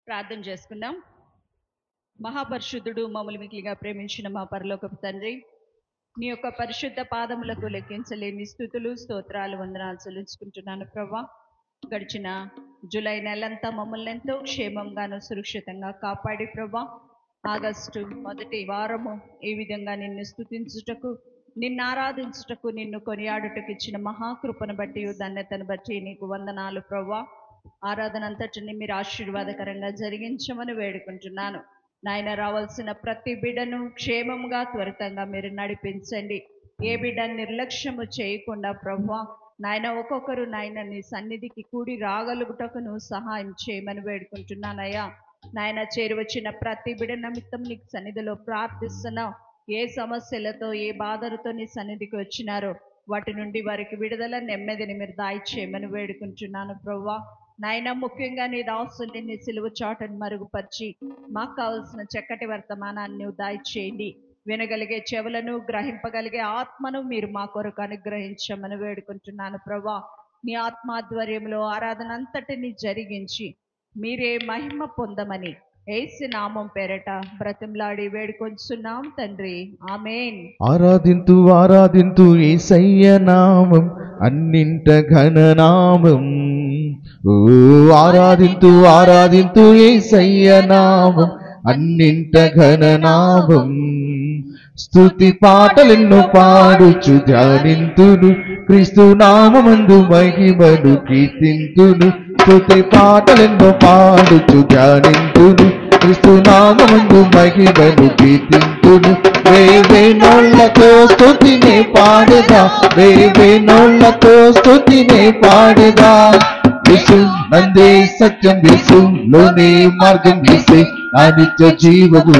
ప్రార్థన చేసుకుందాం. మహాపరిశుద్ధుడు, మమ్మల్ని మిక్కిలిగా ప్రేమించిన మా పరలోకపు తండ్రి, నీ యొక్క పరిశుద్ధ పాదములకు లెక్కించలేని స్తుతులు, స్తోత్రాలు, వందనాలు చెల్లించుకుంటున్నాను ప్రభా. గడిచిన జూలై నెలంతా మమ్మల్ని ఎంతో క్షేమంగాను సురక్షితంగా కాపాడి ప్రభా, ఆగస్టు మొదటి వారము ఈ విధంగా నిన్ను స్తుతించుటకు, నిన్ను ఆరాధించుటకు, నిన్ను కొనియాడుటకు ఇచ్చిన మహాకృపను బట్టి, ధన్యతను బట్టి నీకు వందనాలు ప్రభా. ఆరాధన అంతటిని మీరు ఆశీర్వాదకరంగా జరిగించమని వేడుకుంటున్నాను. నాయన, రావాల్సిన ప్రతి బిడ్డను క్షేమంగా త్వరితంగా మీరు నడిపించండి. ఏ బిడ్డ నిర్లక్ష్యము చేయకుండా ప్రభువా నాయన, ఒక్కొక్కరు నాయన నీ సన్నిధికి కూడి రాగలుగుటకు నువ్వు సహాయం చేయమని వేడుకుంటున్నానయ్యా. నాయన, చేరువచ్చిన ప్రతి బిడ్డ నిమిత్తం నీకు సన్నిధిలో ప్రార్థిస్తున్నావు. ఏ సమస్యలతో, ఏ బాధలతో నీ సన్నిధికి వచ్చినారో వాటి నుండి వారికి విడుదల, నెమ్మదిని మీరు దాయి చేయమని వేడుకుంటున్నాను ప్రభువా. నాయన, ముఖ్యంగా నీ దాసుని నీ సిలువ చాటును మరుగుపరిచి మాకు కావలసిన చక్కటి వర్తమానాన్ని దాయి చేయండి. వినగలిగే చెవులను, గ్రహింపగలిగే ఆత్మను మీరు మా కొరకు అనుగ్రహించమని వేడుకుంటున్నాను ప్రభా. నీ ఆత్మాధ్వర్యంలో ఆరాధన అంతటిని జరిగించి మీరే మహిమ పొందమని యేసు నామం పేరట బ్రతిమలాడి వేడుకొంచున్నాం తండ్రి, ఆమేన్. ఆరాధింతు ఆరాధింతు యేసయ్య నామం, అన్నింట ఘననామం. ఓ ఆరాధింతు ఆరాధింతు యేసయ్య నామం, అన్నింట ఘననామం. స్తుతి పాటలెన్నో పాడుచు ధ్యానింతును, క్రీస్తు నామమందు మహిమను కీర్తింతును. స్తుతి పాటలెన్నో పాడుచు ధ్యానింతును, క్రీస్తు నామమందు మహిమను కీర్తింతును. వేవేనోళ్ళతో స్తుతినే పాడేదా, వేవేనోళ్ళతో స్తుతినే పాడేదా. యేసు నందే సత్యం, యేసులోనే మార్గం, యేసే నా నిత్య జీవము.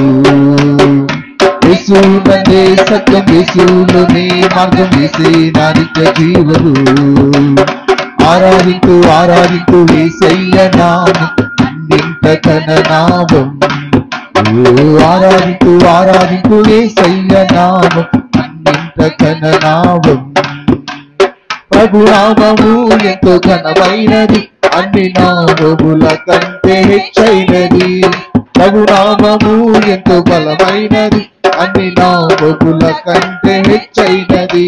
యేసు నందే సత్యం, యేసులోనే మార్గం, యేసే నా నిత్య జీవము. ఆరాధింతు ఆరాధింతు యేసయ్య నామం, అన్నింట ఘననామం. ఆరాధింతు ఆరాధింతు యేసయ్య నామం, అన్నింట ఘననామం. ప్రభునామము ఎంతో ఘనమైనది, అన్ని నామముల కంటే హెచ్చైనది. ప్రభునామము ఎంతో బలమైనది, అన్ని నామముల కంటే హెచ్చైనది.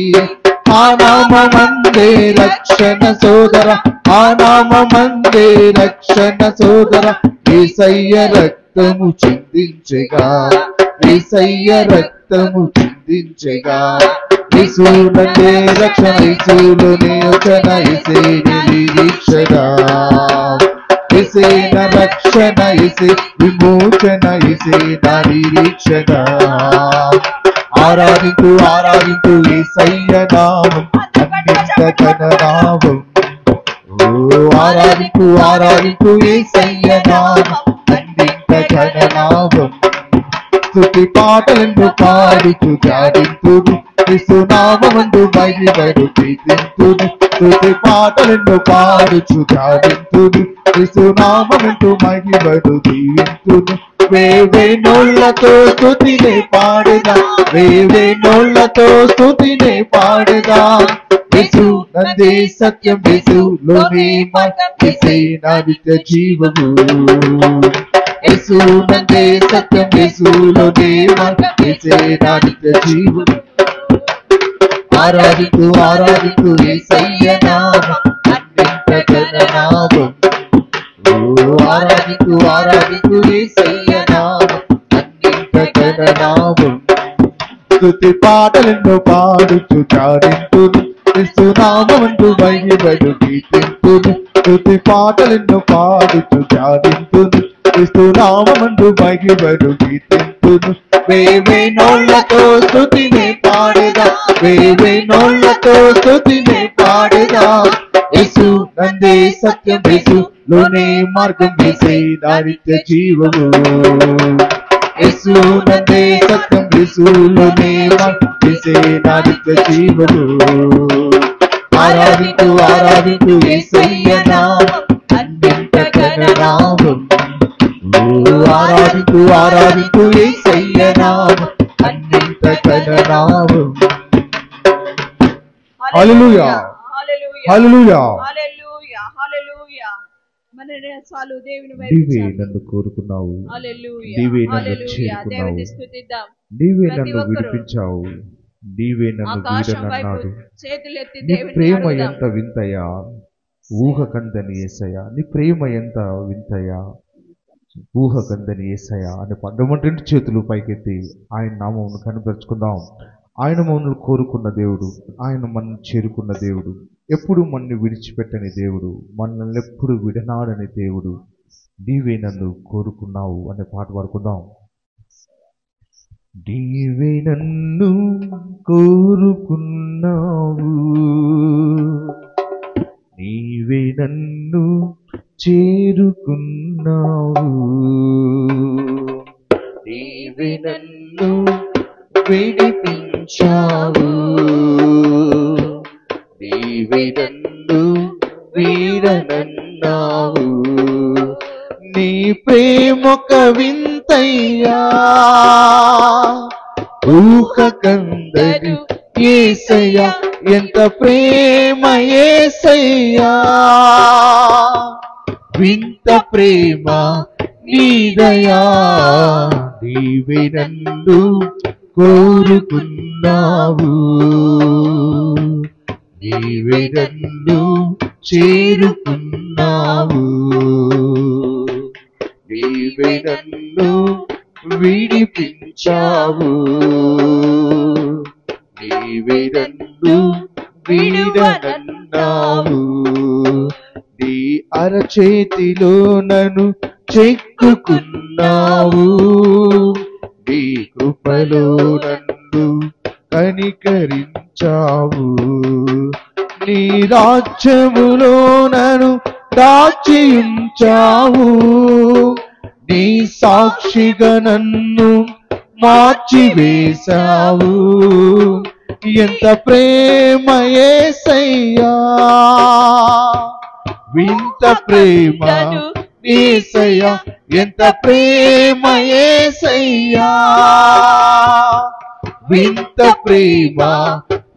ఆ నామమందే రక్షణ సోదర, ఆ నామమందే రక్షణ సోదర. యేసయ్య రక్తము చిందించెగా, యేసయ్య రక్తము చిందించెగా. యేసు నందే రక్షణ, యేసులోనే రక్షణ, యేసే నిరీక్షణ. యేసే నా రక్షణ, యేసే విమోచన, యేసే నా నిరీక్షణ. ఆరాధింతు ఆరాధింతు యేసయ్య నామం, అన్నింట ఘననామం. ఆరాధింతు ఆరాధింతు యేసయ్య నామం, అన్నింట ఘననామం. స్తుతి పాటలను పాడుచు ధ్యానింతును, యేసు నామమందు మహిమను కీర్తింతును. స్తుతి పాటలను పాడుచు ధ్యానింతును, యేసు నామమందు మహిమను దీవింతును. వేవేనోళ్ళతో స్తుతినే పాడేదా, వేవేనోళ్ళతో స్తుతినే పాడేదా. యేసు నందే సత్యం, యేసులోనే మార్గం, యేసే నా నిత్య జీవము. యేసు నందే సత్యం, యేసులోనే మార్గం, యేసే నా నిత్య జీవము. ఆరాధింతు ఆరాధింతు యేసయ్య నామం, అన్నింట ఘననామం. ఆరాధింతు ఆరాధింతు యేసయ్య నామం, అన్నింట ఘననామం. స్తుతి పాటలెన్నో పాడుచు ధ్యానింతును, యేసు నామమందు మహిమను కీర్తింతును. స్తుతి పాటలెన్నో పాడుచు ధ్యానింతును, యేసు నామమందు మహిమను కీర్తింతును. వేవేనోళ్ళతో స్తుతినే పాడేదా, వేవేనోళ్ళతో స్తుతినే పాడేదా. యేసు నందే సత్యం, యేసులోనే మార్గం, యేసే నా నిత్య జీవము. యేసు నందే సత్యం, యేసులోనే మార్గం, యేసే నా నిత్య జీవము. ఆరాధింతు ఆరాధింతు యేసయ్య నామం, అన్నింట ఘననామం. ఆరాధింతు ఆరాధింతు యేసయ్య నామం, అన్నింట ఘననామం. హల్లెలూయా హల్లెలూయా హల్లెలూయా. మన చాలు దేవుని నీవే వైపు నన్ను కోరుకున్నావు, హల్లెలూయా నీవే నన్ను హల్లెలూయా చేరుకున్నావు, దేవుని స్తుతిద్దాం. నీవే ప్రతి నన్ను ఒక్కరూ విడిపించావు, నీవే నన్ను ఆకాశం వైపు వీడనన్నాడు. చేతులెత్తి నీ దేవుని ప్రేమ అడుగుదాం. ఎంత వింతయా, ఊహకందని యేసయ్యా, నీ ప్రేమ ఎంత వింతయా, ఊహకందని యేసయ్యా అని పడ్డమంటే చేతులు పైకెత్తి ఆయన నామమును కనపరుచుకుందాం. ఆయన మమ్మల్ని కోరుకున్న దేవుడు, ఆయన మనల్ని చేరుకున్న దేవుడు, ఎప్పుడు మనల్ని విడిచిపెట్టని దేవుడు, మనల్ని ఎప్పుడు విడనాడని దేవుడు. నీవే నన్ను కోరుకున్నావు అనే పాట పాడుకుందాం. నీవే నన్ను కోరుకున్నావు, నీవే నన్ను చేరుకున్నావు, నీవే నన్ను విడిపించావు, నీవే నన్ను వీడనన్నావు. నీ ప్రేమొక వింతయ్యా, ఊహకందరి యేసయ్యా, ఎంత ప్రేమ యేసయ్యా, వింత ప్రేమ నీదయా. నీవే నన్ను కోరుకున్నావు, నీవే నన్ను చేరుకున్నావు, నీవే నన్ను విడిపించావు, నీవే నన్ను వీడనన్నావు. నీ అరచేతిలో నన్ను చెక్కుకున్నావు, నీ కృపలో నన్ను కనికరించావు, నీ రాజ్యములో నన్ను దాచియుంచావు, నీ సాక్షిగా నన్ను మార్చివేశావు. ఎంత ప్రేమ యేసయ్యా, వింత ప్రేమ యేసయ్యా, ఎంత ప్రేమ యేసయ్యా, వింత ప్రేమ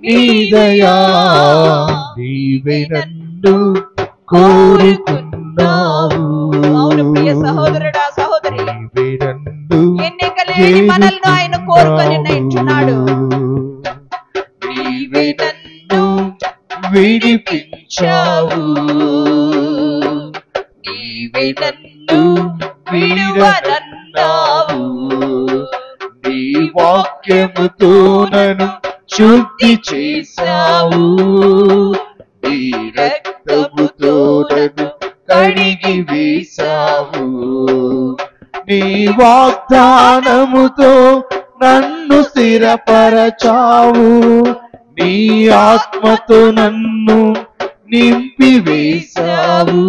నీదయా. నీవే నన్ను కోరుకున్నావు. అవును ప్రియ సహోదరుడా సహోదరి, నీవే నన్ను ఎన్నిక లేని మనల్ని ఆయన కోరుకొని నించున్నాడు. నీవే నన్ను విడిపించావు, నీవే నన్ను వీడనన్నావు, నీ వాక్యముతో నన్ను శుద్ధి చేశావు, నీ రక్తముతో నన్ను కడిగి వేశావు, నీ వాగ్దానముతో నన్ను స్థిరపరచావు, నీ ఆత్మతో నన్ను నింపివేశావు.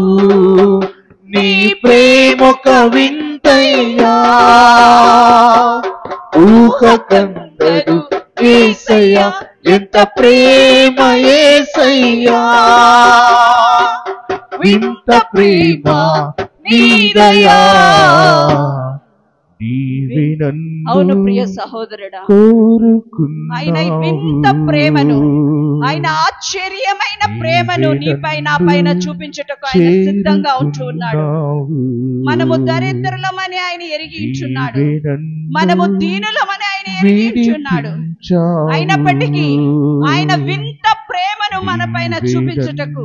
నీ ప్రేమొక వింతయ్యా, ఊహకందదు యేసయ్యా, ఎంత ప్రేమ యేసయ్యా, వింత ప్రేమ నీదయా. నీవే నన్ను అవును ప్రియ సహోదరుడా, కోరుకున్నావు, ఆయన ఈ వింత ప్రేమను, ఆయన ఆశ్చర్యమైన ప్రేమను నీపైన పైన చూపించుటకు ఆయన సిద్ధంగా ఉంటూ ఉన్నాడు. మనము దరిద్రులమని ఆయన ఎరిగి ఇచ్చున్నాడు, మనము దీనులమని ఆయన ఎరిగి ఇచ్చున్నాడు. అయినప్పటికీ ఆయన వింత ప్రేమను మన పైన చూపించుటకు,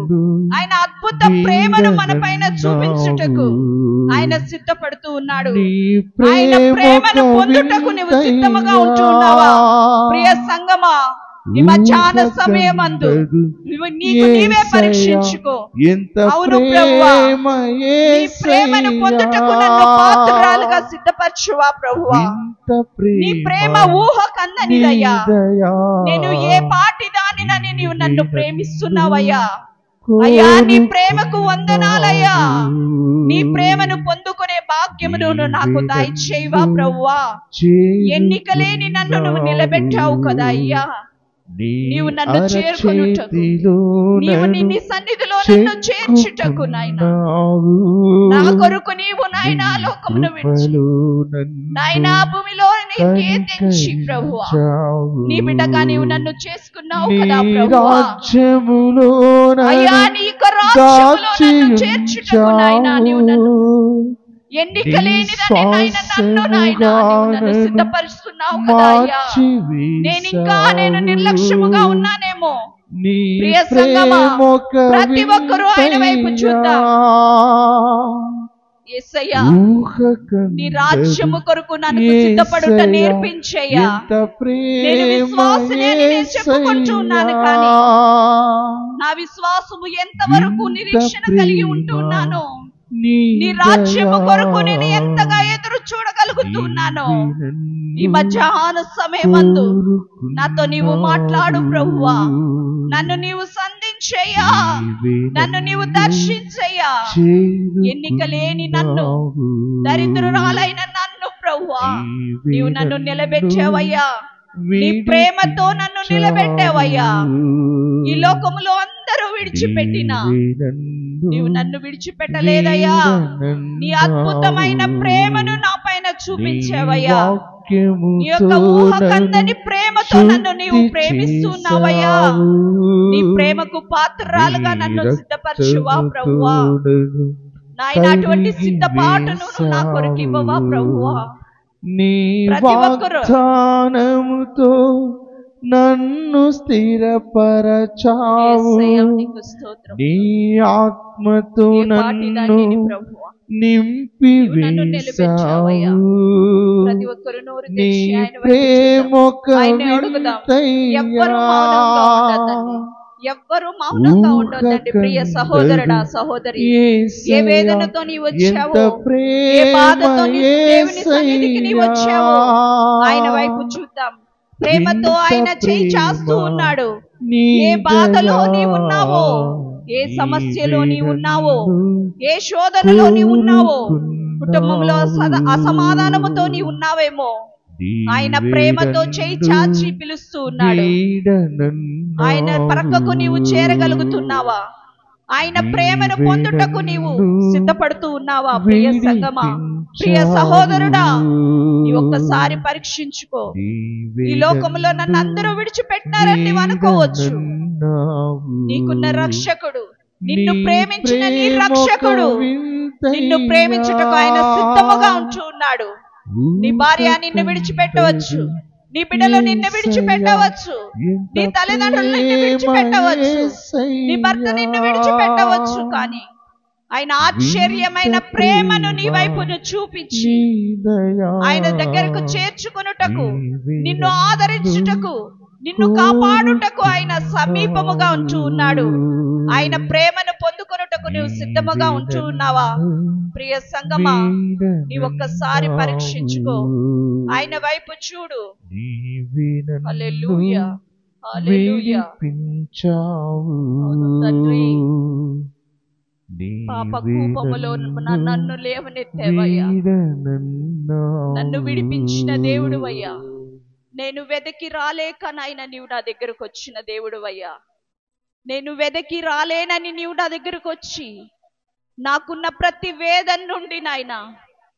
ఆయన అద్భుత ప్రేమను మన పైన చూపించుటకు ఆయన సిద్ధపడుతూ ఉన్నాడు. ఆయన ప్రేమను పొందుటకు నువ్వు సిద్ధముగా ఉంటూ ఉన్నావా? ప్రియ సంగమా, ఈ మధ్యాహ్న సమయమందు నీకు నీవే పరీక్షించుకో. అవును ప్రభువా, నీ ప్రేమను పొందుటకు నన్ను పాత్రురాలుగా సిద్ధపరచువా ప్రభువా. నీ ప్రేమ ఊహకందనిదయ్యా. నేను ఏ పాటి దానినని నీవు నన్ను ప్రేమిస్తున్నావయ్యా. అయ్యా, నీ ప్రేమకు వందనాలయ్యా. నీ ప్రేమను పొందుకునే భాగ్యమును నాకు దయచేయవా ప్రభువా. ఎన్నికలేని నన్ను నువ్వు నిలబెట్టావు కదా అయ్యా. నీవు నన్ను చేరుకొనుటకు, నీవు నీ సన్నిధిలో నన్ను చేర్చుటకు నాయనా, నా కొరకు నీవు నాయనా లోకమును విడిచి నాయనా భూమిలో నీకే తెచ్చి ప్రభువా నీ బిడ్డగా నీవు నన్ను చేసుకున్నావు కదా ప్రభువా. అయ్యా, నీ యొక్క రాజ్యములో నన్ను చేర్చుటకు నాయనా నీవు నన్ను ఎన్నిక లేనిదని నన్ను నాయనా నీవు నన్ను సిద్ధపరుస్తున్నావు కదా అయ్యా. నేను నిర్లక్ష్యముగా ఉన్నానేమో. ప్రియ సంగమా, ప్రతి ఒక్కరూ ఆయన వైపు చూద్దాం. యేసయ్యా, నీ రాజ్యము కొరకు నన్ను సిద్ధపడుట నేర్పించయ్యా. నేను విశ్వాసిని అని నేను చెప్పుకుంటున్నాను, కానీ నా విశ్వాసము ఎంతవరకు నిరీక్షణ కలిగి ఉంటున్నాను, నీ రాజ్యము కొరకు నేను ఎంతగా ఎదురు చూడగలుగుతున్నాను. ఈ మధ్యాహ్న సమయమందు నాతో నీవు మాట్లాడు ప్రభువా. నన్ను నీవు సంధించయ్యా, నన్ను నీవు దర్శించయ్యా. ఎన్నిక లేని నన్ను, దరిద్రురాలైన నన్ను ప్రభువా నీవు నన్ను నిలబెట్టావయ్యా. నీ ప్రేమతో నన్ను నిలబెట్టావయ్యా. ఈ లోకములో అందరూ విడిచిపెట్టినా నీవు నన్ను విడిచిపెట్టలేదయ్యా. నీ అద్భుతమైన ప్రేమను నా పైన చూపించావయ్యా. నీ యొక్క ఊహకందని ప్రేమతో నన్ను నీవు ప్రేమిస్తున్నావయ్యా. నీ ప్రేమకు పాత్రరాలుగా నన్ను సిద్ధపరచువా ప్రభువా. నాయన, అటువంటి సిద్ధపాటును నా కొరకు ఇవ్వవా ప్రభువా. నీ వాగ్దానముతో నన్ను స్థిరపరచావు. నీ ఆత్మతో నన్ను నింపి వేశావు. నీ ప్రేమొక ఎవ్వరు మౌనంగా ఉండొద్దండి. ప్రియ సహోదరుడా, సహోదరి, ఏ వేదనతో నీవు వచ్చావో, ఏ బాధతో దేవుని సన్నిధికి నీవు వచ్చావో ఆయన వైపు చూద్దాం. ప్రేమతో ఆయన చేయి చాస్తూ ఉన్నాడు. ఏ బాధలో నీవున్నావో, ఏ సమస్యలో నీవున్నావో, ఏ శోధనలో నీవున్నావో, కుటుంబంలో అసమాధానముతో నీవున్నావేమో, ఆయన ప్రేమతో చేయి చాచి పిలుస్తూ ఉన్నాడు. ఆయన ప్రక్కకు నీవు చేరగలుగుతున్నావా? ఆయన ప్రేమను పొందుటకు నీవు సిద్ధపడుతూ ఉన్నావా? ప్రియ సంగమా, ప్రియ సహోదరుడా, నీ ఒక్కసారి పరీక్షించుకో. ఈ లోకంలో నన్ను అందరూ విడిచిపెట్టినారని నీవు అనుకోవచ్చు. నీకున్న రక్షకుడు, నిన్ను ప్రేమించిన నీ రక్షకుడు, నిన్ను ప్రేమించుటకు ఆయన సిద్ధముగా ఉంటూ ఉన్నాడు. నీ భార్య నిన్ను విడిచిపెట్టవచ్చు, నీ బిడ్డలు నిన్ను విడిచిపెట్టవచ్చు, నీ తల్లిదండ్రులు నిన్ను విడిచిపెట్టవచ్చు, నీ భర్త నిన్ను విడిచిపెట్టవచ్చు, కానీ ఆయన ఆశ్చర్యమైన ప్రేమను నీ వైపును చూపించి ఆయన దగ్గరకు చేర్చుకొనుటకు, నిన్ను ఆదరించుటకు, నిన్ను కాపాడుటకు ఆయన సమీపముగా ఉంటూ ఉన్నాడు. ఆయన ప్రేమను పొందుకొనుటకు నువ్వు సిద్ధముగా ఉంటూ ఉన్నావా? ప్రియ సంగమా, నీ ఒక్కసారి పరీక్షించుకో. ఆయన వైపు చూడు. హల్లెలూయా, హల్లెలూయా. అవును తండ్రి, పాప కూపములో నన్ను లేవనెత్తావయ్యా. నన్ను విడిపించిన దేవుడు అయ్యా. నేను వెదకి రాలేక నాయన నీవు నా దగ్గరకు వచ్చిన దేవుడు అయ్యా. నేను వెదకి రాలేనని నీవు నా దగ్గరకు వచ్చి నాకున్న ప్రతి వేదన నుండి నాయన,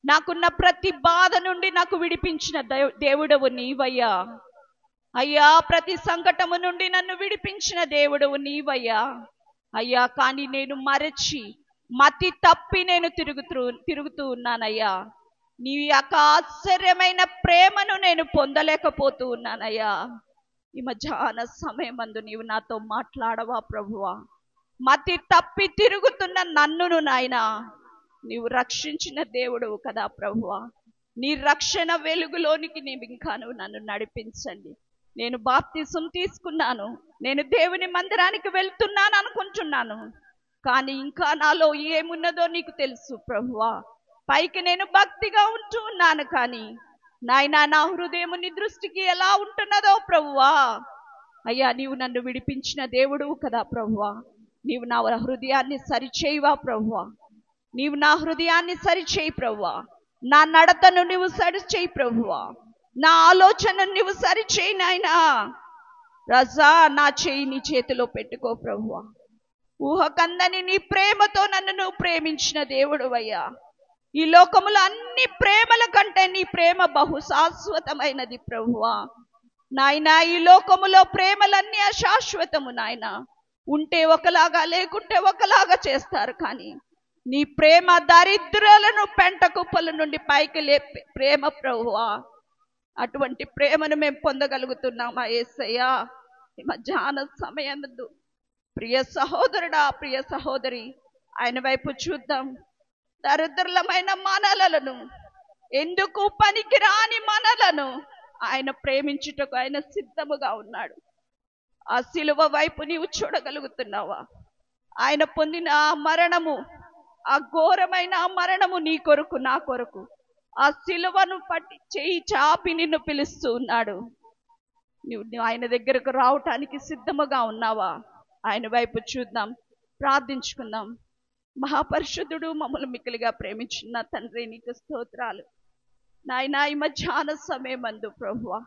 నాకున్న ప్రతి బాధ నుండి నాకు విడిపించిన దేవుడవు నీవయ్యా. అయ్యా, ప్రతి సంకటము నుండి నన్ను విడిపించిన దేవుడవు నీవయ్యా. అయ్యా, కానీ నేను మరచి మతి తప్పి నేను తిరుగుతూ ఉన్నానయ్యా. నీ యొక్క ఆశ్చర్యమైన ప్రేమను నేను పొందలేకపోతూ ఉన్నానయ్యా. ఈ మధ్యాహ్న సమయమందు నీవు నాతో మాట్లాడవా ప్రభువా? మతి తప్పి తిరుగుతున్న నన్నును నాయన నీవు రక్షించిన దేవుడవు కదా ప్రభువా. నీ రక్షణ వెలుగులోనికి నీవు ఇంకా నన్ను నడిపించండి. నేను బాప్తిసం తీసుకున్నాను, నేను దేవుని మందిరానికి వెళ్తున్నాను అనుకుంటున్నాను, కానీ ఇంకా నాలో ఏమున్నదో నీకు తెలుసు ప్రభువా. పైకి నేను భక్తిగా ఉంటూ ఉన్నాను, కానీ నాయనా నా హృదయం నీ దృష్టికి ఎలా ఉంటున్నదో ప్రభువా. అయ్యా, నీవు నన్ను విడిపించిన దేవుడువు కదా ప్రభువా. నీవు నా హృదయాన్ని సరిచేయవా ప్రభువా. నీవు నా హృదయాన్ని సరిచేయి ప్రభువా. నా నడతను నీవు సరిచేయి ప్రభువా. నా ఆలోచనను నీవు సరిచేయి నాయనా. రజా, నా చేయి నీ చేతిలో పెట్టుకో ప్రభువా. ఊహకందని నీ ప్రేమతో నన్ను నువ్వు ప్రేమించిన దేవుడు అయ్యా. ఈ లోకములో అన్ని ప్రేమల కంటే నీ ప్రేమ బహు శాశ్వతమైనది ప్రభువా. నాయనా, ఈ లోకములో ప్రేమలన్నీ అశాశ్వతము నాయనా. ఉంటే ఒకలాగా లేకుంటే ఒకలాగా చేస్తారు. కానీ నీ ప్రేమ దరిద్రులను పెంట కుప్పల నుండి పైకి లేపే ప్రేమ ప్రభువా. అటువంటి ప్రేమను మేము పొందగలుగుతున్నామా యేసయ్యా? ఈ మధ్యాహ్న సమయమందు ప్రియ సహోదరుడా, ప్రియ సహోదరి, ఆయన వైపు చూద్దాం. దరిద్రులమైన మనలను, ఎందుకు పనికిరాని మనలను ఆయన ప్రేమించుటకు ఆయన సిద్ధముగా ఉన్నాడు. ఆ సిలువ వైపు నీవు చూడగలుగుతున్నావా? ఆయన పొందిన ఆ మరణము, ఆ ఘోరమైన ఆ మరణము నీ కొరకు, నా కొరకు, ఆ సిలువను పట్టి చేయి చాపి నిన్ను పిలుస్తూ ఉన్నాడు. నువ్వు ఆయన దగ్గరకు రావటానికి సిద్ధముగా ఉన్నావా? ఆయన వైపు చూద్దాం, ప్రార్థించుకుందాం. మహాపరిశుద్ధుడు, మమ్మల్ని మిక్కిలిగా ప్రేమించిన తండ్రి, నీకు స్తోత్రాలు నాయనా. ఈ మధ్యాహ్న సమయమందు ప్రభువా,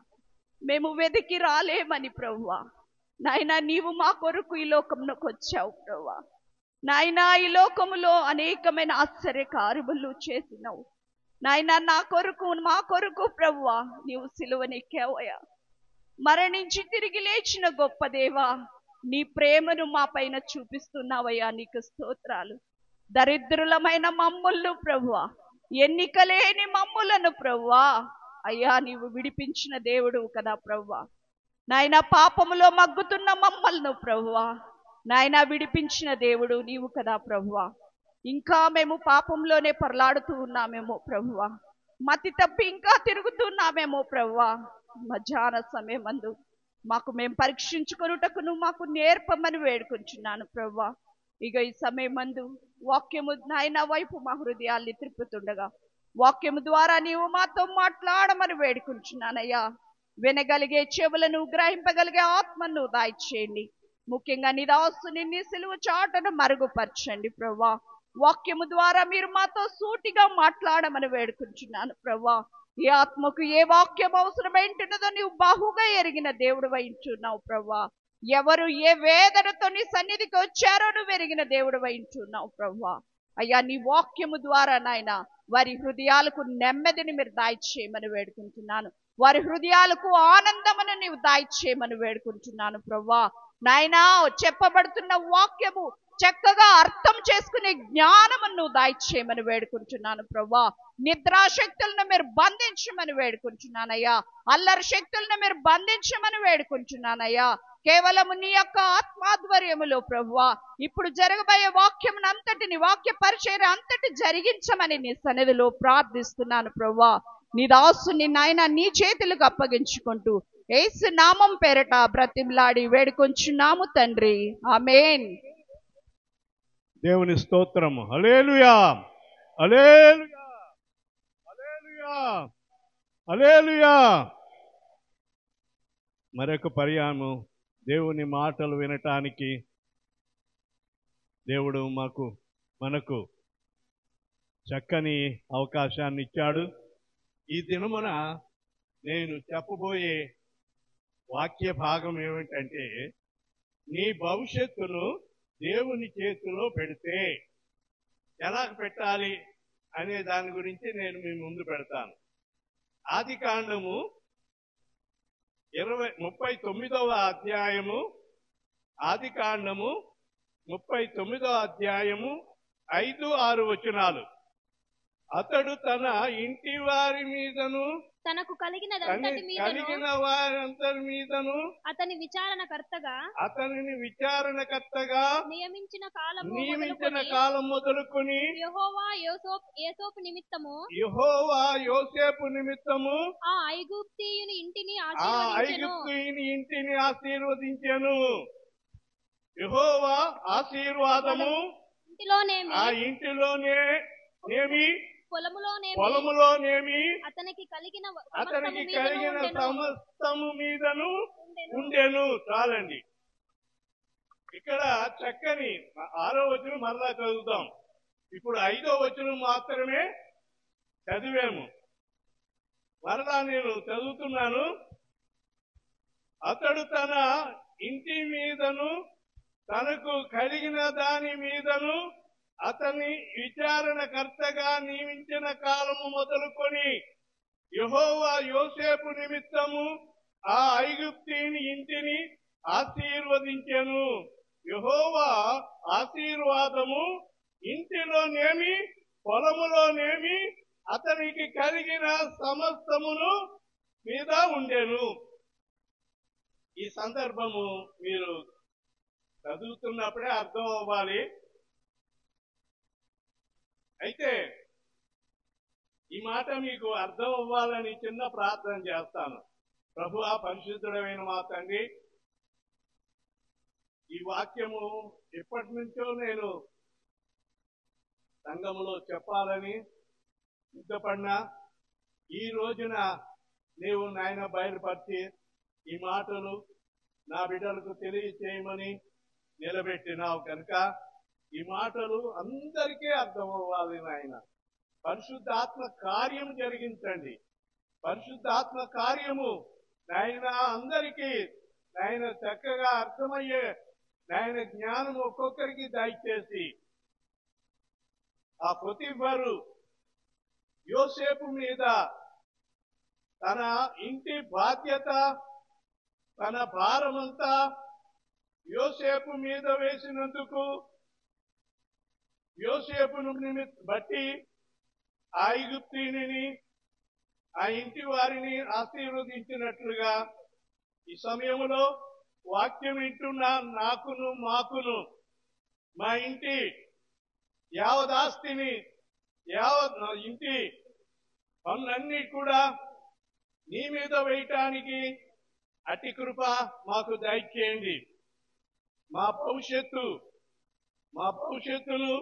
మేము వెతికి రాలేమని ప్రభువా నాయనా, నీవు మా కొరకు ఈ లోకంలోకి వచ్చావు ప్రభువా నాయనా. ఈ లోకములో అనేకమైన ఆశ్చర్య కార్యములు చేసినావు నాయనా. నా కొరకు, మా కొరకు ప్రభువా నీవు సిలువనెక్కావయ్యా. మరణించి తిరిగి లేచిన గొప్ప దేవా, నీ ప్రేమను మా పైన చూపిస్తున్నావయ్యా, నీకు స్తోత్రాలు. దరిద్రులమైన మమ్ములను ప్రభువా, ఎన్నికలేని మమ్ములను ప్రభువా అయ్యా నీవు విడిపించిన దేవుడు కదా ప్రభువా నాయన. పాపములో మగ్గుతున్న మమ్మల్ని ప్రభువా నాయన విడిపించిన దేవుడు నీవు కదా ప్రభువా. ఇంకా మేము పాపంలోనే పొరలాడుతూ ఉన్నామేమో ప్రభువా, మతి తప్పి ఇంకా తిరుగుతున్నామేమో ప్రభువా. మధ్యాహ్న సమయమందు మాకు మేము పరీక్షించుకొనుటకు నువ్వు మాకు నేర్పమని వేడుకుంటున్నాను ప్రభువా. ఇక ఈ సమయమందు వాక్యము నాయన వైపు మా హృదయాల్ని త్రిప్పుతుండగా వాక్యము ద్వారా నీవు మాతో మాట్లాడమని వేడుకుంటున్నానయ్యా. వినగలిగే చెవులను, గ్రహింపగలిగే ఆత్మను దాయిచేయండి. ముఖ్యంగా నీ దాసుని నీ సిలువ చాటును మరుగుపరచండి ప్రభువా. వాక్యము ద్వారా మీరు మాతో సూటిగా మాట్లాడమని వేడుకుంటున్నాను ప్రభువా. ఈ ఆత్మకు ఏ వాక్యం అవసరమైంటున్నదో నీవు బహుగా ఎరిగిన దేవుడు వహించున్నావు ప్రభువా. ఎవరు ఏ వేదనతో నీ సన్నిధికి వచ్చారో నువ్వు ఎరిగిన దేవుడు వహించున్నావు ప్రభువా. అయ్యా నీ వాక్యము ద్వారా నాయన వారి హృదయాలకు నెమ్మదిని మీరు దాయిచేయమని వేడుకుంటున్నాను. వారి హృదయాలకు ఆనందమును నీవు దాయిచేయమని వేడుకుంటున్నాను ప్రభువా నాయనా. చెప్పబడుతున్న వాక్యము చక్కగా అర్థం చేసుకునే జ్ఞానము నువ్వు దాయిచేయమని వేడుకుంటున్నాను ప్రభువా. నిద్రాశక్తులను మీరు బంధించమని వేడుకుంటున్నానయ్యా. అల్లరి శక్తులను మీరు బంధించమని వేడుకుంటున్నానయ్యా. కేవలము నీ యొక్క ఆత్మాధ్వర్యములో ప్రభువా ఇప్పుడు జరగబోయే వాక్యమును అంతటిని, వాక్య పరిచర్య అంతటి జరిగించమని నీ సన్నిధిలో ప్రార్థిస్తున్నాను ప్రభువా. నీ దాసుని నాయన నీ చేతులకు అప్పగించుకుంటూ యేసు నామం పేరట బ్రతిమలాడి వేడుకొంచున్నాము తండ్రి, ఆమేన్. దేవుని స్తోత్రము. హల్లెలూయా, హల్లెలూయా, హల్లెలూయా, హల్లెలూయా. మరొక పర్యాయము దేవుని మాటలు వినటానికి దేవుడు మనకు చక్కని అవకాశాన్ని ఇచ్చాడు. ఈ దినమున నేను చెప్పబోయే వాక్య భాగం ఏమిటంటే, నీ భవిష్యత్తును దేవుని చేతిలో పెడితే ఎలా పెట్టాలి అనే దాని గురించి నేను మీ ముందు పెడతాను. ఆదికాండము 39వ అధ్యాయము, ఆదికాండము 39వ అధ్యాయము 5-6 వచనాలు. అతడు తన ఇంటి వారి మీదను తనకు కలిగిన వారందరి మీదను అతనిని విచారణకర్తగా నియమించిన కాలం మొదలుకొని యెహోవా యోసేపు నిమిత్తము ఆ ఐగుప్తీయుని ఇంటిని ఆశీర్వదించెను. యెహోవా ఆశీర్వాదము ఆ ఇంటిలోనేమి పొలములోనేమి అతనికి కలిగిన సమస్తము మీదను ఉండెను. చాలండి. ఇక్కడ చక్కని 6వ వచనం మరలా చదువుతాం. ఇప్పుడు 5వ వచనం మాత్రమే చదివాము. మరలా నేను చదువుతున్నాను. అతడు తన ఇంటి మీదను తనకు కలిగిన దాని మీదను అతని విచారణకర్తగా నియమించిన కాలము మొదలుకొని యెహోవా యోసేపు నిమిత్తము ఆ ఐగుప్తీయుని ఇంటిని ఆశీర్వదించెను. యెహోవా ఆశీర్వాదము ఇంటిలోనేమి పొలములోనేమి అతనికి కలిగిన సమస్తమును మీద ఉండెను. ఈ సందర్భము మీరు చదువుతున్నప్పుడే అర్థం అవ్వాలి. అయితే ఈ మాట మీకు అర్థం అవ్వాలని చిన్న ప్రార్థన చేస్తాను. ప్రభువా, పరిశుద్ధుడైన మా తండ్రి, ఈ వాక్యము ఎప్పటి నుంచో నేను సంఘములో చెప్పాలని సిద్ధపడినా, ఈ రోజున నీవు నాయన బయలుపరిచి ఈ మాటలు నా బిడ్డలకు తెలియచేయమని నిలబెట్టినావు కనుక ఈ మాటలు అందరికీ అర్థం అవ్వాలి నాయన. పరిశుద్ధాత్మ కార్యము జరిగించండి. పరిశుద్ధాత్మ కార్యము నాయన అందరికీ నాయన చక్కగా అర్థమయ్యే నాయన జ్ఞానం ఒక్కొక్కరికి దయచేసి ఆ పొతిఫరు యోసేపు మీద తన ఇంటి బాధ్యత, తన భారమంతా యోసేపు మీద వేసినందుకు యోసేపును బట్టి ఆ ఐగుప్తీయుని ఆ ఇంటి వారిని ఆశీర్వదించినట్లుగా ఈ సమయంలో వాక్యం వింటున్న నాకును మాకును మా ఇంటి యావదాస్తిని యావత్ ఇంటి పనులన్నీ కూడా నీ మీద వేయటానికి అతి కృప మాకు దయచేయండి. మా భవిష్యత్తును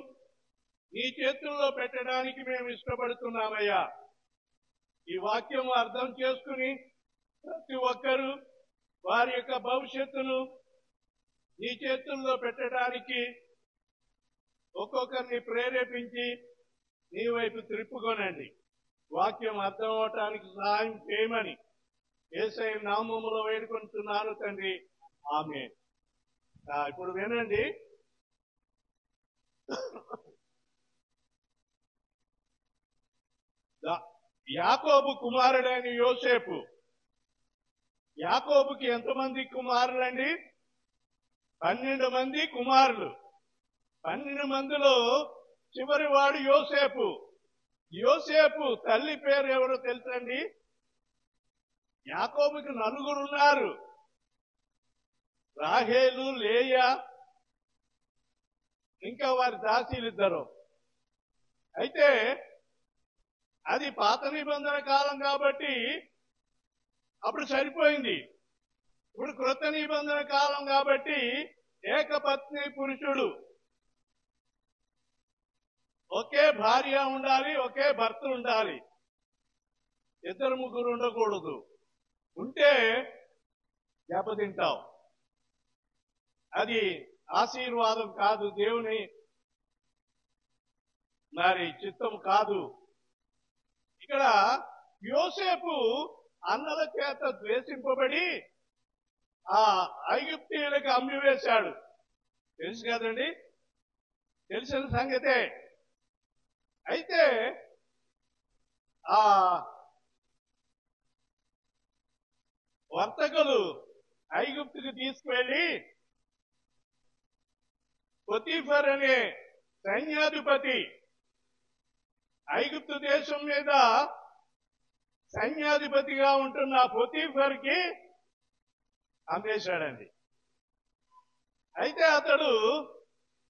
నీ చేతుల్లో పెట్టడానికి మేము ఇష్టపడుతున్నామయ్యా. ఈ వాక్యం అర్థం చేసుకుని ప్రతి ఒక్కరూ వారి యొక్క భవిష్యత్తును నీ చేతుల్లో పెట్టడానికి ఒక్కొక్కరిని ప్రేరేపించి నీ వైపు త్రిప్పుకొనండి. వాక్యం అర్థం అవటానికి సహాయం చేయమని యేసయ్య నామములో వేడుకుంటున్నాను తండ్రి, ఆమేన్. ఇప్పుడు వినండి. యాకోబు కుమారుడైన యోసేపు. యాకోబుకి ఎంతమంది కుమారులండి? 12 మంది కుమారులు. 12 మందిలో చివరి వాడు యోసేపు. యోసేపు తల్లి పేరు ఎవరో తెలుసండి? యాకోబుకి 4 ఉన్నారు. రాహేలు, లేయా, ఇంకా వారి దాసీలిద్దరు. అయితే అది పాత నిబంధన కాలం కాబట్టి అప్పుడు సరిపోయింది. ఇప్పుడు కృత నిబంధన కాలం కాబట్టి ఏకపత్ని పురుషుడు, ఒకే భార్య ఉండాలి, ఒకే భర్త ఉండాలి. 2 ముగ్గురు ఉండకూడదు. ఉంటే దెబ్బతింటావు. అది ఆశీర్వాదం కాదు, దేవుని మరి చిత్తం కాదు. ఇక్కడ యోసేపు అన్నల చేత ద్వేషింపబడి ఆ ఐగుప్తీయులకు అమ్మివేశాడు. తెలుసు కదండి, తెలిసిన సంగతే. అయితే ఆ వర్తకులు ఐగుప్తుకు తీసుకువెళ్లి పొతీఫర్ అనే సైన్యాధిపతి, ఐగుప్తు దేశం మీద సైన్యాధిపతిగా ఉంటున్న పొతీఫర్ కి అమ్మేశాడండి. అయితే అతడు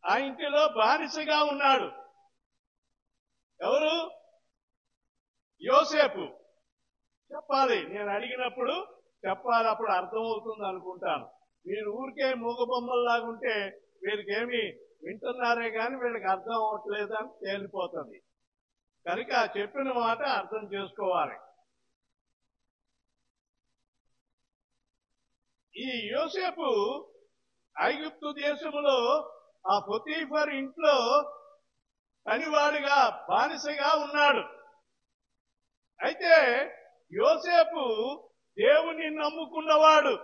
ఆ ఇంటిలో బానిసగా ఉన్నాడు. ఎవరు? యోసేపు. చెప్పాలి, నేను అడిగినప్పుడు చెప్పాలి, అప్పుడు అర్థమవుతుంది అనుకుంటాను. మీరు ఊరికే మూగబొమ్మల్లాగా ఉంటే వీళ్ళకేమి వింటున్నారే కానీ వీళ్ళకి అర్థం అవ్వట్లేదని తేలిపోతుంది. కనుక చెప్పిన మాట అర్థం చేసుకోవాలి. ఈ యోసేపు ఐగుప్తు దేశంలో ఆ పొతీఫర్ ఇంట్లో పనివాడిగా బానిసగా ఉన్నాడు. అయితే యోసేపు దేవుని నమ్ముకున్నవాడు,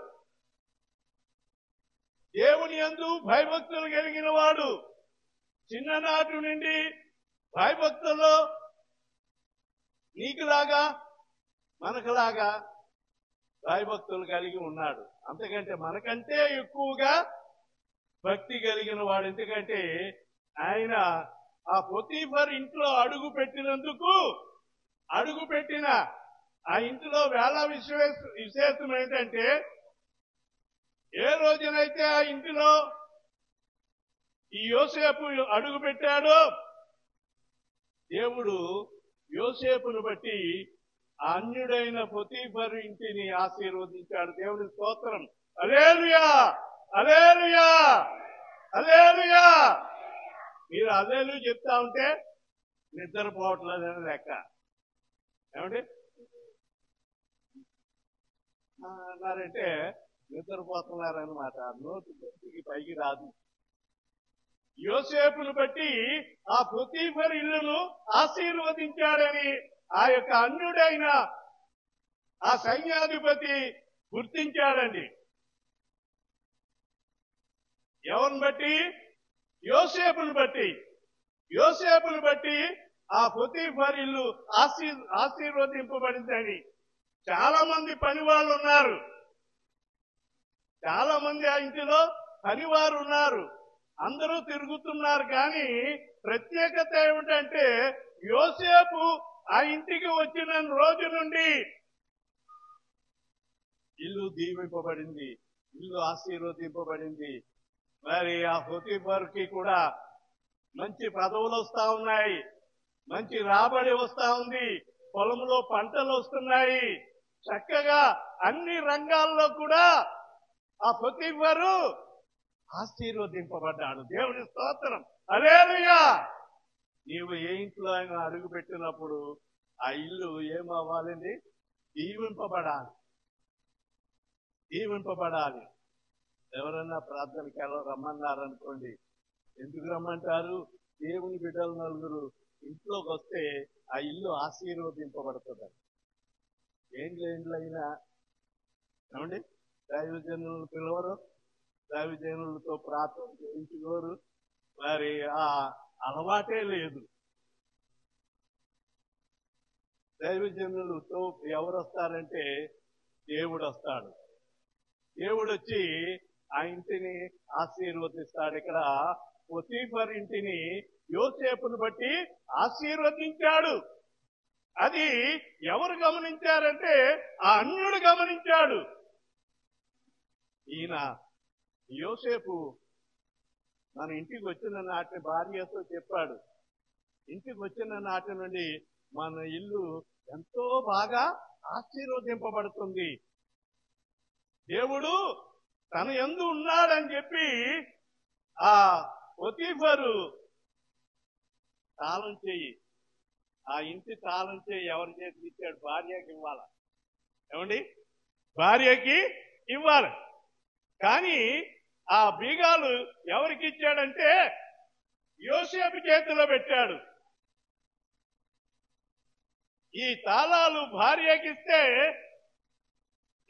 దేవుని యందు భయభక్తులు కలిగిన వాడు. చిన్ననాటి నుండి భయభక్తుల్లో నీకులాగా మనకులాగా భయభక్తులు కలిగి ఉన్నాడు. అంతకంటే మనకంటే ఎక్కువగా భక్తి కలిగిన వాడు. ఎందుకంటే ఆయన ఆ పొతీఫర్ ఇంట్లో అడుగు పెట్టిన ఆ ఇంటిలో వేళ విశేషం ఏంటంటే, ఏ రోజునైతే ఆ ఇంటిలో ఈ యోసేపు అడుగు పెట్టాడో దేవుడు యోసేపును బట్టి ఆ అన్యుడైన పొతీఫర్ ఇంటిని ఆశీర్వదించాడు. దేవుని స్తోత్రం. హల్లెలూయా, హల్లెలూయా, హల్లెలూయా. మీరు హల్లెలూయా చెప్తా ఉంటే నిద్రపోవట్లేదని లెక్క. ఏమండి అన్నారంటే నిద్రపోతున్నారన్నమాట. నోటి బయటికి పైకి రాదు. యోసేపును బట్టి ఆ పొతీఫర్ ఇల్లును ఆశీర్వదించాడని ఆ యొక్క అన్యుడైన ఆ సైన్యాధిపతి గుర్తించాడండి. ఎవరిని బట్టి? యోసేపును బట్టి ఆ పొతీఫర్ ఇల్లు ఆశీర్వదింపబడిందని. చాలా మంది పని వాళ్ళు ఉన్నారు, చాలా మంది ఆ ఇంటిలో పనివారు ఉన్నారు, అందరూ తిరుగుతున్నారు. కానీ ప్రత్యేకత ఏమిటంటే, యోసేపు ఆ ఇంటికి వచ్చిన రోజు నుండి ఇల్లు దీవింపబడింది, ఇల్లు ఆశీర్వదింపబడింది. మరి ఆ పొతీఫర్కి కూడా మంచి పదవులు వస్తా ఉన్నాయి, మంచి రాబడి వస్తా ఉంది, పొలంలో పంటలు వస్తున్నాయి. చక్కగా అన్ని రంగాల్లో కూడా ఆ పొతీఫరు ఆశీర్వదింపబడ్డాడు. దేవుని స్తోత్రం. హల్లెలూయా. నీవు ఏ ఇంట్లో అయినా అడుగు పెట్టినప్పుడు ఆ ఇల్లు ఏమవ్వాలండి? దీవింపబడాలి. ఎవరన్నా ప్రార్థనకి రమ్మన్నారనుకోండి, ఎందుకు రమ్మంటారు? దేవుని బిడ్డలు నలుగురు ఇంట్లోకి వస్తే ఆ ఇల్లు ఆశీర్వదింపబడుతుంది. ఏండ్లైనా ఏమండి, దైవజనులను పిలవరు, దైవజనులతో ప్రార్థన చేయించుకోరు, మరి ఆ అలవాటే లేదు. దైవజనులతో ఎవరు వస్తారంటే దేవుడు వస్తాడు. దేవుడు వచ్చి ఆ ఇంటిని ఆశీర్వదిస్తాడు. ఇక్కడ పొతీఫర్ ఇంటిని యోసేపును బట్టి ఆశీర్వదించాడు. అది ఎవరు గమనించారంటే ఆ అన్యుడు గమనించాడు. ఈయన యోసేపు మన ఇంటికి వచ్చిన నాటి భార్యతో చెప్పాడు, ఇంటికి వచ్చిన నాటి నుండి మన ఇల్లు ఎంతో బాగా ఆశీర్వదింపబడుతుంది, దేవుడు తన యందు ఉన్నాడని చెప్పి ఆ పొతీఫరు తాళం చెయ్యి, ఆ ఇంటి తాళం చెయ్యి ఎవరి చేతికి ఇచ్చాడు? భార్యకి ఇవ్వాలి. ఏమండి, భార్యకి ఇవ్వాలి. కానీ ఆ బీగాలు ఎవరికి ఇచ్చాడంటే యోసేపు చేతిలో పెట్టాడు. ఈ తాళాలు భార్యకిస్తే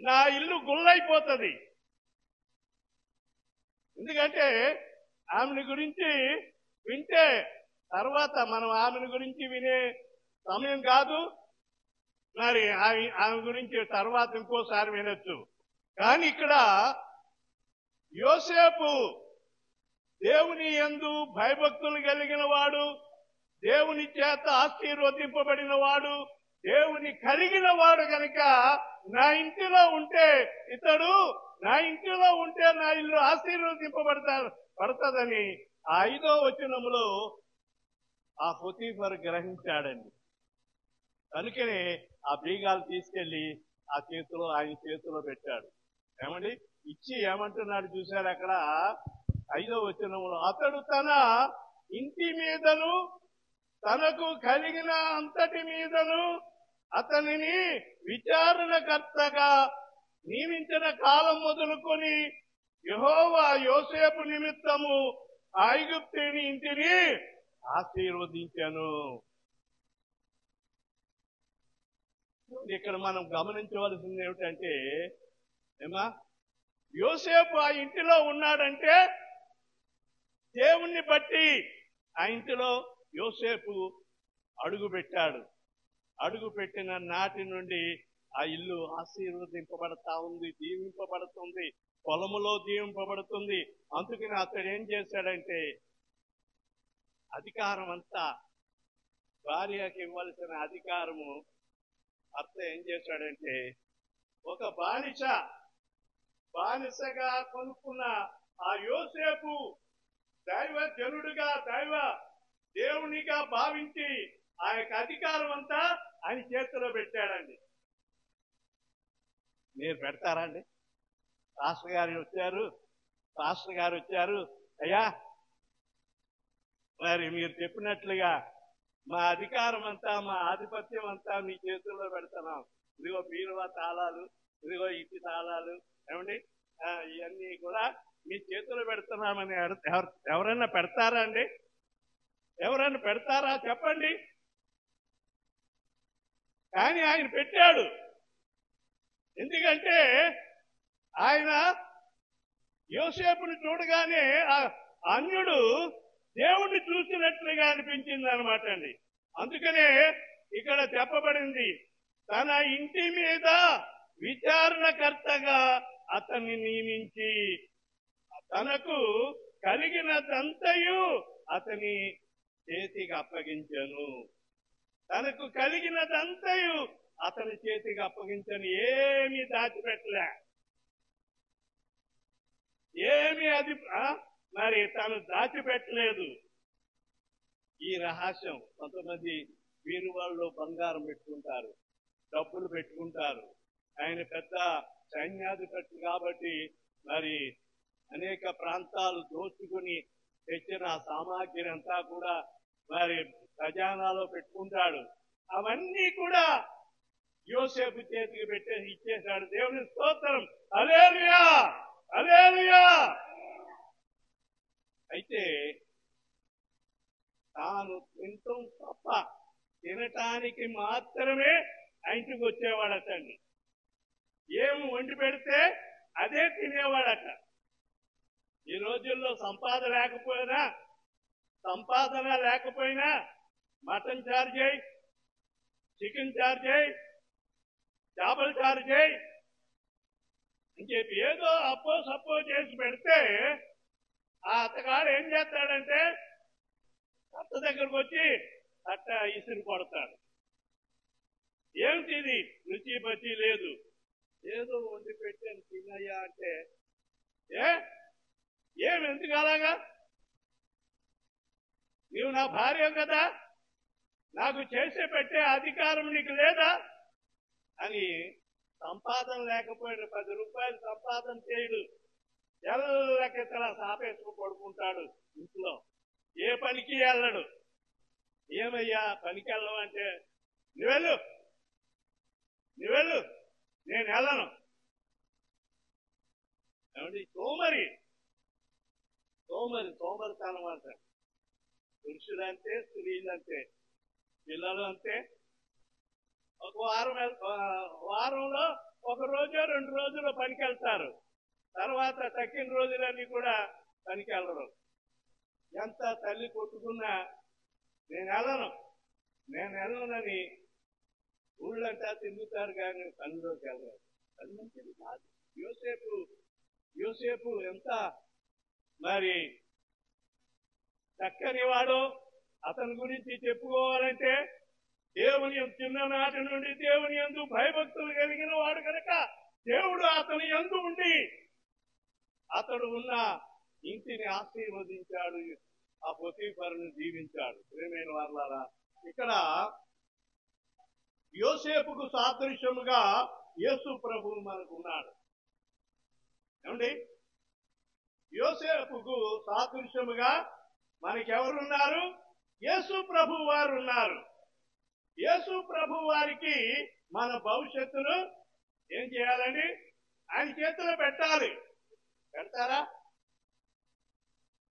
నా ఇల్లు గుల్లైపోతుంది. ఎందుకంటే ఆమెను గురించి వింటే తర్వాత మనం ఆమెను గురించి వినే సమయం కాదు, మరి ఆమె గురించి తర్వాత ఇంకోసారి వినొచ్చు. కానీ ఇక్కడ యోసేపు దేవుని యందు భయభక్తులు కలిగిన వాడు, దేవుని చేత ఆశీర్వదింపబడిన వాడు, దేవుని కలిగిన వాడు కనుక నా ఇంటిలో ఉంటే నా ఇల్లు పడుతుందని 5వ వచనములో ఆ పొతీఫర్ గ్రహించాడండి. కనుకనే ఆ బీగాలు తీసుకెళ్లి ఆయన చేతిలో పెట్టాడు. ఏమండి, ఇచ్చి ఏమంటున్నాడు చూశాడు అక్కడ 5వ వచనములో, అతడు తన ఇంటి మీదను తనకు కలిగిన అంతటి మీదను అతనిని విచారణకర్తగా నియమించిన కాలం మొదలుకొని యెహోవా యోసేపు నిమిత్తము ఐగుప్తుని ఇంటిని ఆశీర్వదించాను. ఇక్కడ మనం గమనించవలసింది ఏమిటంటే, యోసేపు ఆ ఇంటిలో ఉన్నాడంటే దేవుణ్ణి బట్టి ఆ ఇంటిలో యోసేపు అడుగు పెట్టాడు. అడుగు పెట్టిన నాటి నుండి ఆ ఇల్లు ఆశీర్వదింపబడతా ఉంది, దీవింపబడుతుంది. పొలములో దీవింపబడుతుంది. అందుకని అతడు ఏం చేశాడంటే అధికారం అంతా, భార్యకి ఇవ్వాల్సిన అధికారము భర్త ఏం చేశాడంటే ఒక బానిసగా కొనుక్కున్న ఆ యోసేపు దైవ జనుడుగా దేవునిగా భావించి ఆ యొక్క అధికారం అంతా ఆయన చేతిలో పెట్టాడండి. మీరు పెడతారా అండి? పాస్టర్ గారు వచ్చారు, అయ్యా మరి మీరు చెప్పినట్లుగా మా అధికారం అంతా, మా ఆధిపత్యం అంతా మీ చేతుల్లో పెడుతున్నాం. ఇదిగో బీరువా తాళాలు, ఇదిగో ఇంటి తాళాలు, ఏమండి ఇవన్నీ కూడా మీ చేతుల్లో పెడుతున్నామని ఎవరైనా పెడతారా అండి? ఎవరైనా పెడతారా చెప్పండి? కానీ ఆయన పెట్టాడు. ఎందుకంటే ఆయన యోసేపుని చూడగానే ఆ అన్యుడు దేవుణ్ణి చూసినట్లుగా అనిపించింది అనమాట అండి. అందుకనే ఇక్కడ చెప్పబడింది, తన ఇంటి మీద విచారణకర్తగా అతన్ని నియమించి తనకు కలిగినదంతయు అతని చేతికి అప్పగించను. తనకు కలిగినదంతయు అతని చేతికి అప్పగించను. ఏమీ దాచిపెట్టలే, ఏమీ అది మరి తను దాచిపెట్టలేదు. ఈ రహస్యం కొంతమంది వీరువాళ్ళు బంగారం పెట్టుకుంటారు, డబ్బులు పెట్టుకుంటారు. ఆయన పెద్ద సైన్యాధిపతి కాబట్టి మరి అనేక ప్రాంతాలు దోచుకుని తెచ్చిన సామాగ్రి అంతా కూడా మరి ఖజానాలో పెట్టుకుంటాడు. అవన్నీ కూడా యోసేపు చేతికి పెట్టేసి ఇచ్చేశాడు. దేవుని స్తోత్రం, హల్లెలూయా, హల్లెలూయా. అయితే తాను తింటాం తప్ప తినటానికి మాత్రమే ఇంటికి వచ్చేవాడటండి. ఏమి వండి పెడితే అదే తినేవాడట. ఈ రోజుల్లో సంపాదన లేకపోయినా మటన్ చార్జ్ చేయి, చికెన్ చార్జ్ చేయి, చేపలు చార్జ్ చేయి అని చెప్పి ఏదో సప్పో చేసి పెడితే ఆ అత్తగాడు ఏం చేస్తాడంటే అత్త దగ్గరకు వచ్చి అట్ట ఇసురు కొడతాడు. ఏమిటి ఇది, రుచి పచ్చి లేదు, ఏదో వండి పెట్టాను తినయ్యా అంటే ఎందుకు అలాగా? నీవు నా భార్య కదా, నాకు చేసే పెట్టే అధికారం నీకు లేదా అని సంపాదన లేకపోయిన 10 రూపాయలు సంపాదన చేయడు, ఎల్లకెత్తలా సాపేసుకు పడుకుంటాడు ఇంట్లో, ఏ పనికి వెళ్ళడు. ఏమయ్యా పనికి వెళ్ళమంటే నువ్వెళ్ళు నేను వెళ్ళను. ఏమండి సోమరితనం అంట. పురుషులంతే, స్త్రీలంతే, పిల్లలు అంతే. ఒక వారంలో 1 రోజు 2 రోజులు పనికి వెళ్తారు, తర్వాత తక్కిన రోజులన్నీ కూడా పనికి వెళ్ళరు. ఎంత తల్లి కొట్టుకున్నా నేను వెళ్ళనని ఊళ్ళంతా తిరుగుతారు కానీ పనిలోకి వెళ్ళరు. అది మంచిది కాదు. యోసేపు ఎంత మరి చక్కని వాడో అతని గురించి చెప్పుకోవాలంటే దేవుని చిన్ననాటి నుండి దేవుని యందు భయభక్తులు కలిగిన వాడు కనుక దేవుడు అతని యందు ఉండి అతడు ఉన్న ఇంటిని ఆశీర్వదించాడు, ఆ పొతీఫరును దీవించాడు. ప్రియమైన వారలారా, ఇక్కడ యోసేపుకు సాదృశ్యముగా యేసు ప్రభువు మనకు ఉన్నాడు. ఏమండి, యోసేపుకు సాదృశ్యముగా మనకెవరున్నారు? యేసు ప్రభు వారు ఉన్నారు. యేసు ప్రభు వారికి మన భవిష్యత్తును ఏం చేయాలండి? ఆయన చేతిలో పెట్టాలి. పెడతారా?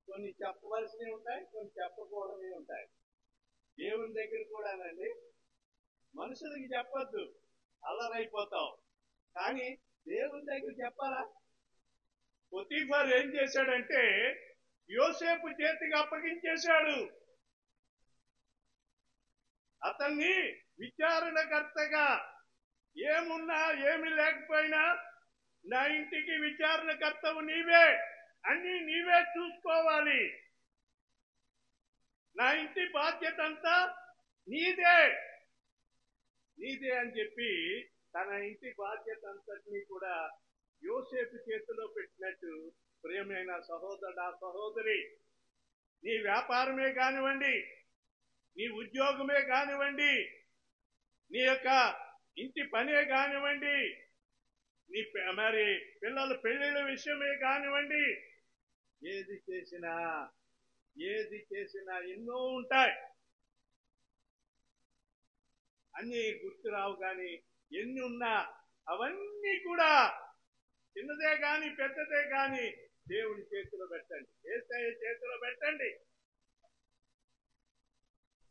కొన్ని చెప్పవలసినవి ఉంటాయి, కొన్ని చెప్పకూడనివి ఉంటాయి. దేవుని దగ్గర కూడానండి మనుషులకి చెప్పొద్దు, అల్లరైపోతావు. కానీ దేవుని దగ్గర చెప్పాలా? పొతీఫర్ ఏం చేశాడంటే యోసేపు చేతికి అప్పగించేశాడు. అతన్ని విచారణకర్తగా ఏమున్నా ఏమి లేకపోయినా నా ఇంటికి విచారణకర్తవు నీవే, అన్ని నీవే చూసుకోవాలి, నా ఇంటి బాధ్యత అంతా నీదే నీదే అని చెప్పి తన ఇంటి బాధ్యత అంతటినీ కూడా యోసేపు చేతిలో పెట్టినట్టు, ప్రియమైన సహోదరుడా సహోదరి, నీ వ్యాపారమే కానివ్వండి, నీ ఉద్యోగమే కానివ్వండి, నీ యొక్క ఇంటి పనే కానివ్వండి, నీ మరి పిల్లల పెళ్లిళ్ళ విషయమే కానివ్వండి, ఏది చేసినా ఎన్నో ఉంటాయి, అన్ని గుర్తురావు. కానీ ఎన్ని ఉన్నా అవన్నీ కూడా చిన్నదే కానీ పెద్దదే కానీ దేవుని చేతిలో పెట్టండి, యేసయ్య చేతిలో పెట్టండి.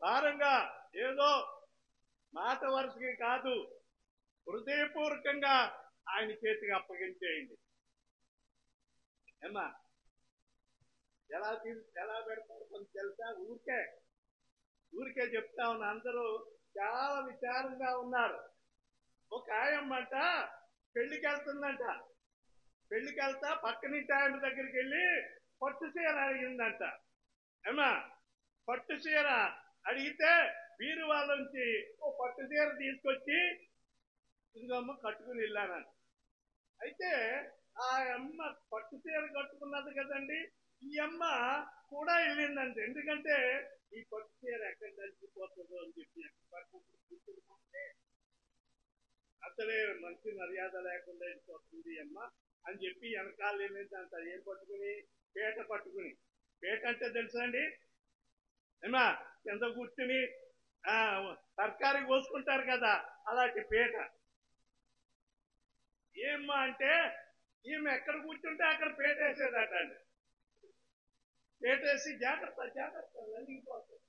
భారంగా ఏదో మాట వరుసకి కాదు, హృదయపూర్వకంగా ఆయన చేతికి అప్పగించేయండి. ఏమ్మా ఎలా పెడతారు కొంచెం తెలుసా? ఊరికే చెప్తా ఉన్నా, అందరూ చాలా విచారంగా ఉన్నారు. ఒక ఆయమ్మంట పెళ్లికి వెళ్తుందంట, పెళ్లికి వెళ్తా పక్కనింటి ఆయన దగ్గరికి వెళ్ళి పట్టు చీర అడిగిందంట. ఏమా పట్టు చీర అడిగితే వీరు వాళ్ళంచి ఓ పట్టు చీర తీసుకొచ్చి ఇదిగమ్మ కట్టుకుని వెళ్ళానంట. అయితే ఆ అమ్మ పట్టు చీర కట్టుకున్నది కదండి, ఈ అమ్మ కూడా వెళ్ళిందంటే, ఎందుకంటే ఈ పట్టు చీర ఎక్కడ నడిచిపోతుందో అని చెప్పి అసలే మంచి మర్యాద లేకుండా వెళ్ళిపోతుంది అమ్మ అని చెప్పి వెనకాల వెళ్ళిందంట. ఏం పట్టుకుని? పీట పట్టుకుని. పీట అంటే తెలుసా అండి? ఏమా కింద కూర్చుని తరకారీ కోసుకుంటారు కదా, అలాంటి పీట. ఏమ్మా అంటే ఈమె ఎక్కడ కూర్చుంటే అక్కడ పీట వేసేదట అండి. పీటేసి జాగ్రత్త నలిగిపోతుంది.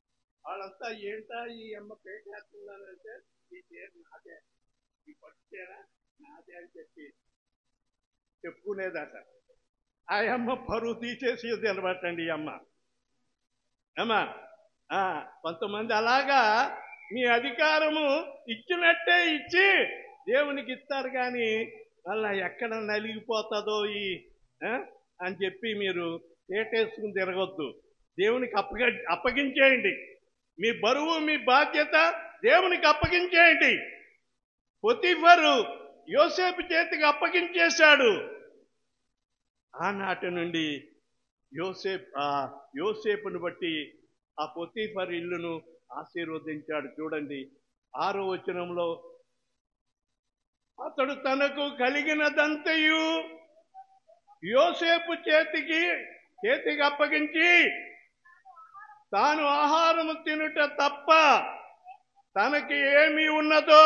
వాళ్ళంతా ఏంటా ఈ అమ్మ పీట వేస్తుందనంటే, ఈ చీర నాదే, ఈ పట్టు చీర నాదే అని చెప్పి చెప్పుకునేదట. ఆ అమ్మ పరువు తీసేసేది అనమాట అండి ఈ అమ్మ. అమ్మా కొంతమంది అలాగా మీ అధికారము ఇచ్చినట్టే ఇచ్చి దేవునికి ఇస్తారు, కానీ అలా ఎక్కడ నలిగిపోతుందో అని చెప్పి మీరు ఏటేసుకుని తిరగొద్దు. దేవునికి అప్పగించేయండి. మీ బరువు మీ బాధ్యత దేవునికి అప్పగించేయండి. పొతీఫరు యోసేపు చేతికి అప్పగించేశాడు. ఆనాటి నుండి యోసేపును బట్టి ఆ పొతీఫర్ ఇల్లును ఆశీర్వదించాడు. చూడండి 6వ వచనంలో, అతడు తనకు కలిగినదంతయు యోసేపు చేతికి అప్పగించి తాను ఆహారము తినుట తప్ప తనకి ఏమి ఉన్నదో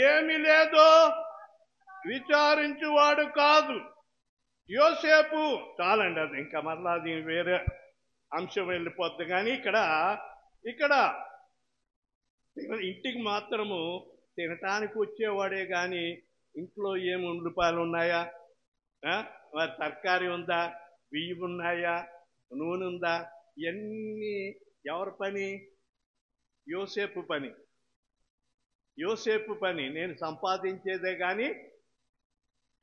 ఏమి లేదో విచారించువాడు కాదు. యోసేపు చాలండి, అది ఇంకా మరలా అది వేరే అంశం వెళ్ళిపోద్ది. కానీ ఇక్కడ ఇంటికి మాత్రము తినటానికి వచ్చేవాడే, కానీ ఇంట్లో ఏమి ఉల్లిపాయలు ఉన్నాయా, మరి తరకారీ ఉందా, బియ్యం ఉన్నాయా, నూనె ఉందా, ఇవన్నీ ఎవరి పని? యోసేపు పని. నేను సంపాదించేదే కానీ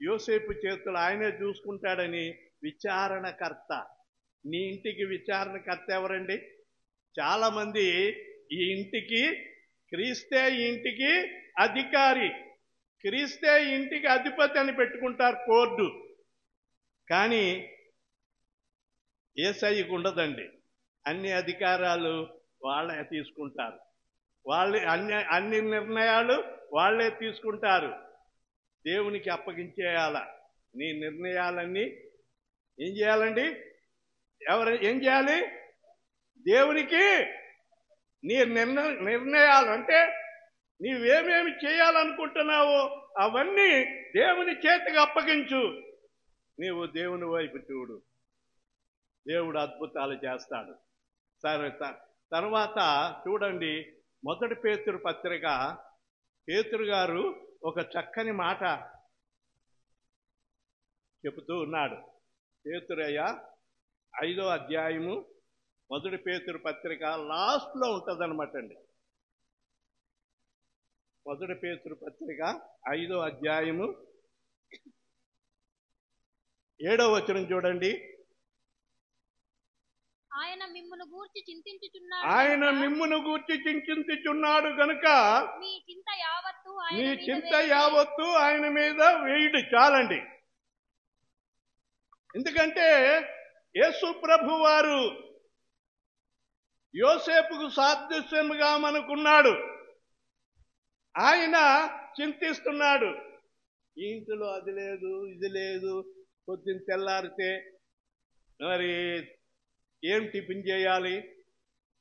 యోసేపు చేతులు ఆయనే చూసుకుంటాడని విచారణకర్త. నీ ఇంటికి విచారణకర్త ఎవరండి? చాలా మంది ఈ ఇంటికి క్రీస్తే ఈ ఇంటికి అధికారి, క్రీస్తే ఈ ఇంటికి అధిపతి అని పెట్టుకుంటారు కోర్టు. కానీ యేసయ్యకు ఉండదండి. అన్ని అధికారాలు వాళ్ళే తీసుకుంటారు, అన్ని నిర్ణయాలు వాళ్ళే తీసుకుంటారు. దేవునికి అప్పగించేయాల. నీ నిర్ణయాలన్నీ ఏం చేయాలండి? ఏం చేయాలి? దేవునికి నీ నిర్ణయాలు అంటే నీవేమేమి చేయాలనుకుంటున్నావో అవన్నీ దేవుని చేతికి అప్పగించు. నీవు దేవుని వైపు చూడు, దేవుడు అద్భుతాలు చేస్తాడు. సరే, తర్వాత చూడండి 1 పేతురు పత్రిక. పేతురు గారు ఒక చక్కని మాట చెబుతూ ఉన్నాడు. పేతురయ్య 5వ అధ్యాయము 1 పేతురు పత్రిక లాస్ట్లో ఉంటుంది అనమాట అండి. 1 పేతురు పత్రిక 5వ అధ్యాయము 7వ వచనం చూడండి. ఆయన మిమ్మును గూర్చి చింతించుచున్నాడు ఆయన గనుక మిమ్మును గూర్చి చింతించుచున్నాడు గనుక మీ చింత యావత్తు ఆయన మీ మీద చింత వేయుడి. యావత్తు ఆయన మీద వేయుడు. చాలండి. ఎందుకంటే యేసు ప్రభు వారు యోసేపుకు సాదృశ్యముగా మనకున్నాడు. ఆయన చింతిస్తున్నాడు. ఈ ఇంటిలో అది లేదు, ఇది లేదు, పొద్దున్న తెల్లారితే మరి ఏం టిఫిన్ చేయాలి,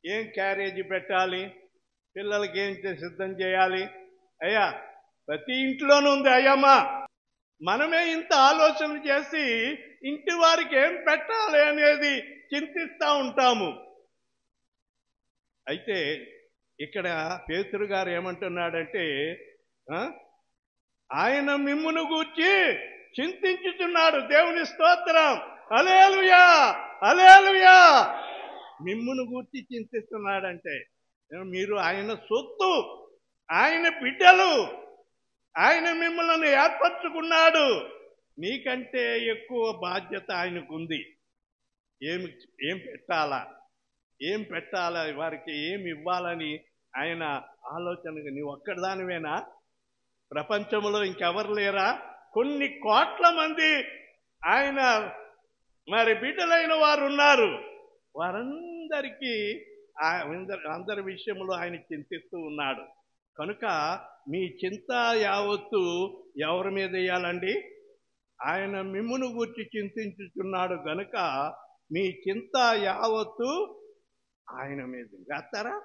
ఏం క్యారేజీ పెట్టాలి, పిల్లలకి ఏం సిద్ధం చేయాలి. అయ్యా, ప్రతి ఇంట్లోనూ ఉంది అయ్యమ్మా. మనమే ఇంత ఆలోచన చేసి ఇంటి వారికి ఏం పెట్టాలి అనేది చింతిస్తూ ఉంటాము. అయితే ఇక్కడ పేతురు గారు ఏమంటున్నాడంటే, ఆయన మిమ్మును గూర్చి చింతించుచున్నాడు. దేవుని స్తోత్రం. హల్లెలూయా, హల్లెలూయా. మిమ్మును గూర్చి చింతిస్తున్నాడంటే మీరు ఆయన సొత్తు, ఆయన బిడ్డలు. ఆయన మిమ్మల్ని ఏర్పరచుకున్నాడు. మీకంటే ఎక్కువ బాధ్యత ఆయనకుంది. ఏం పెట్టాలా, ఏం పెట్టాలా, వారికి ఏమి ఇవ్వాలని ఆయన ఆలోచనగా. నీవు ఒక్కడిదానివేనా? ప్రపంచంలో ఇంకెవరు లేరా? కొన్ని కోట్ల మంది ఆయన మరి బిడ్డలైన వారు ఉన్నారు. వారందరికీ అందరి విషయంలో ఆయన చింతిస్తూ ఉన్నాడు. కనుక మీ చింత యావత్తు ఎవరి మీద వేయాలండి? ఆయన మిమ్మును గూర్చి చింతించుచున్నాడు గనుక మీ చింత యావత్తు ఆయన మీద వేస్తారా?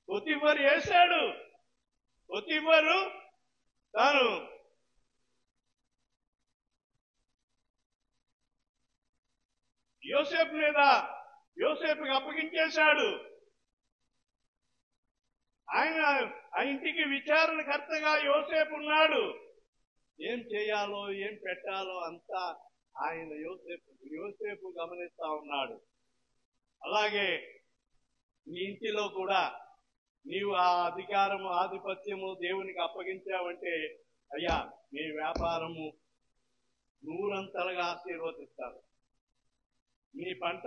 పొతిఫరు వేశాడు. పొతిఫరు తాను యోసేపుకి అప్పగించేశాడు. ఆయన ఆ ఇంటికి విచారణకర్తగా యోసేపు ఉన్నాడు. ఏం చేయాలో ఏం పెట్టాలో అంతా ఆయన యోసేపు గమనిస్తా ఉన్నాడు. అలాగే నీ ఇంటిలో కూడా నీవు ఆ అధికారము ఆధిపత్యము దేవునికి అప్పగించావంటే అయ్యా నీ వ్యాపారము నూరంతలుగా ఆశీర్వదిస్తాడు. నీ పంట